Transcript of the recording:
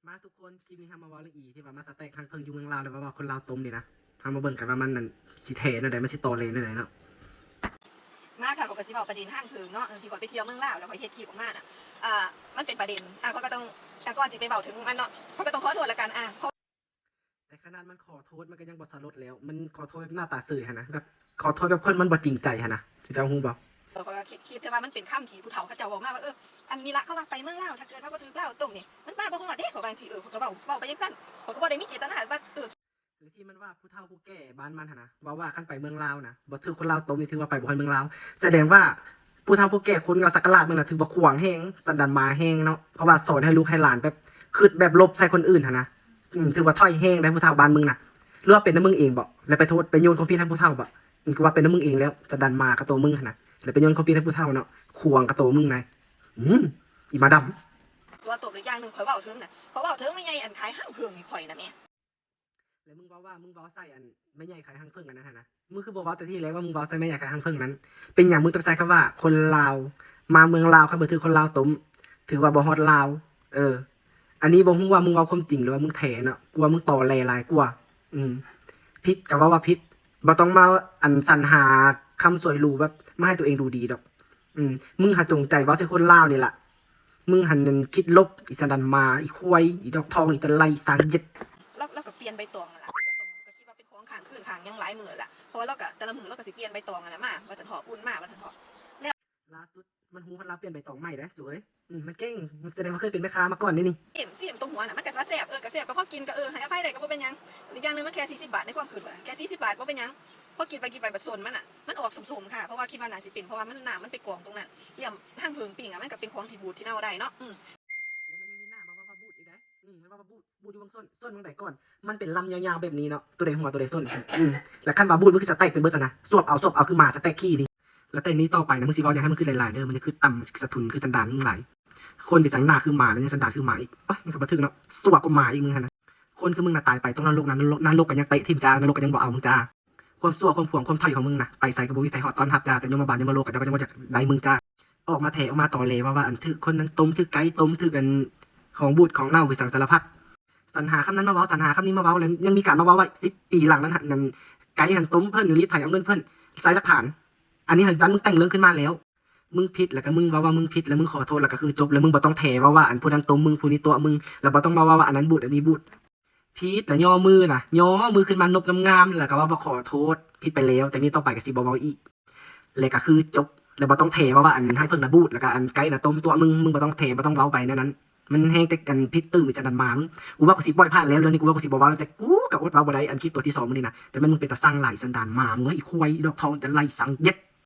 มาทุกคนคลิปนี้ทำมาว่าละอีที่ว่ามาสเต็กทางเพิ่งอยู่เมืองลาวเลยว่าคนลาวต้มนี่นะทำมาเบิ่งกันว่ามันนั่นสิเทนั่นใดมันสิโตเลนนั่นใดเนาะมาค่ะก็สิบอกประเด็นห้างเพิงเนาะที่ก่อนไปเที่ยวเมืองลาวแล้วก็เฮ็ดคลิปออกมาน่ะมันเป็นประเด็นเขาก็ต้องก่อนสิไปเบาถึงมันเนาะเขาก็ต้องขอโทษละกันแต่ขนาดมันขอโทษมันก็ยังบ่สลดแล้วมันขอโทษแบบหน้าตาซื่อหั่นนะแบบขอโทษแบบคนมันบ่จริงใจหั่นนะสิเจ้าฮู้บ่เราก็คิดแต่ว่ามันเป็นคำที่ผู้เฒ่าเขาเจ้าบอกมาว่าอันนี้ละเขาว่าไปเมืองลาวถ้าเกิดว่าบ่ถึงลาวตรงนี้มันมาบ่ฮอดเด้เขาบางทีเขาก็เว้าไปจังซั่นเขาก็บ่ได้มีเจตนาว่าหรือที่มันว่าผู้เฒ่าผู้แก่บ้านมันหั่นนะว่าคันไปเมืองลาวนะบ่ถือคนลาวต้มนี่ถือว่าไปบ่ฮอดเมืองลาวแสดงว่าผู้เฒ่าผู้แก่คนเอาสักการะมึงน่ะถือว่าขวางแฮงสันดานมาแฮงเนาะเพราะว่าสอนให้ลูกให้หลานแบบคิดแบบลบใส่คนอื่นหั่นนะถือว่าถ้อยแฮงได้ผู้เฒ่าบ้านมึงน่ะหรือว่าเป็นน้ำมึงเองบ่แล้วไปโทษไปโยนความผิดให้ผู้เฒ่าบ่มันก็ว่าเป็นน้ำมึงเองแล้วสันดานมากับตัวมึงหั่นนะแล้วไปโยนความผิดให้ผู้เฒ่าเนาะขวางกับตัวมึงนายอีมาดำตัวตบหรืออย่างนึงข่อยเว้าถึงน่ะเขาเว้าถึงไม่ใหญ่อันขายห้างเพิงนี่ข่อยน่ะแม่แล้วมึงบอกว่ามึงบอกใส่อันไม่ใหญ่ขายห้างเพิ่งอันนั้นนะมึงคือบอกว่าแต่ที่แล้วว่ามึงบอกใส่ไม่ใหญ่ขายห้างเพิ่งนั้นเป็นอย่างมึงต้องใช้คำว่าคนลาวมาเมืองลาวคำว่าถือคนลาวต้มถือว่าบ่ฮอดลาวอันนี้บ่ฮู้ว่ามึงเว้าความจริงหรือว่ามึงแถเนาะกลัวมึงต่อแลหลายกว่าผิดก็ว่าผิดบ่ต้องมาอันสรรหาคำสวยหรูแบบมาให้ตัวเองดูดีดอกมึงหาจงใจเว้าใส่คนลาวนี่ล่ะมึงหันนั่นคิดลบอีสันดันมาอีควายอีดอกทองอีตะไลสังเย็ดแล้วก็เปลี่ยนใบตองนั่นล่ะก็คิดว่าเป็นของข้างคืนข้างยังหลายมื้อล่ะเพราะว่าเราก็แต่ละมื้อเราก็สิเปลี่ยนใบตองนั่นแหละมาว่าซั่นเถาะอุ่นมาว่าซั่นเถาะล่าสุดมันฮู้ว่าเราเปลี่ยนใบตองใหม่ได้สวยมันเก่งมันแสดงว่าเคยเป็นแม่ค้ามาก่อนนี่เสียมตรงหัวน่ะมันก็แซ่บก็แซ่บก็พอกินก็ให้อภัยได้ก็บ่เป็นหยังอีกอย่างนึงมันแค่40 บาทในความคิดแค่40 บาทบ่เป็นหยังพอกินไปบัดซนมันน่ะมันออกสมๆค่ะเพราะว่าคิดว่าน่าสิเป็นเพราะว่ามันน้ำมันไปกองตรงนั้นเยี่ยมห้างเพิงปิ่งมันก็เป็นของที่บูดที่เน่าได้เนาะแล้วมันยังมีหน้ามาว่าบูดอีกได้มันว่าบูดอยู่บางส้นตรงไหนก่อนมันเป็นลำยาวๆแบบนี้เนาะตัวใดหัวตัวใดส้นแล้วคันว่าบูดมันคือสเต็กเป็นเบิดนะสวบเอาคือหมาสเต็กขี้นี่แล้วแต่นี้ต่อไปนะมึงสิบอกอยากให้มันคือหลายๆเด้อมันจะคือต่ำคือสะทุนคือสันดานมึงหลายคนที่สังหน้าคือหมาแล้วยังสันดานคือหมาอีกมันก็บันทึกเนาะสวบกับหมาอีกมึงนะคนคือมึงน่ะตายไปต้องนรกกันยังเตะทิ่มจ้านรกกันยังบ่เอามึงจ้าความซั่วความผวงความถอยของมึงนะไปใส่กระบอกวิไพหอดตอนทับจ้าแต่ยมบาลยมโลกกันเจ้าก็จะมาจากไล่มึงจ้าออกมาแถออกมาต่อเลว่าอันถือคนนั้นต้มถือไก่ต้มถือกันของบูดของเน่าไปสั่งสารพัดสรรหาคำนั้นมาเว้าสรรหาคำนี้มาเว้าแล้วยังมีการมาเว้าไว้10 ปีหลังนั้นนั่นไก่หันต้มเพิ่นหรือรีดไถเอาเงินเพิ่นใส่หลักฐานอันนี้หันจันมึงแต่งเรื่องขึ้นมาแล้วมึงผิดแล้วก็มึงว่ามึงผิดแล้วมึงขอโทษแล้วก็คือจบแล้วมึงบ่ต้องแถว่าอันผู้นั้นต้มมึงผู้นี้ตัวมึงแล้วบ่ต้องมาว่าอันนั้นบูดอันนี้บูดผิดแต่ย่อมือขึ้นมานบงามๆแล้วก็ว่าขอโทษผิดไปแล้วแต่นี่ต่อไปก็สิบ่เว้าอีกแล้วก็คือจบแล้วบ่ต้องเทว่าอันทั้งเพิ่งน่ะบูดแล้วก็อันไก่น่ะต้มตัวมึงบ่ต้องเทบ่ต้องเว้าไปนั้นมันแห้งแต่กันพิษตื้มอีสันดันมากูว่ากูสิปล่อยผ่านแล้วเรื่องนี้กูว่ากูสิบ่เว้าแล้วแต่กูก็อดเว้าบ่ได้อันคลิปตัวที่2มื้อนี้นะแต่มันมึงเป็นตาสร้างหลายสันดานมามึงอีควายดอกทองจะไล่สังเย็ด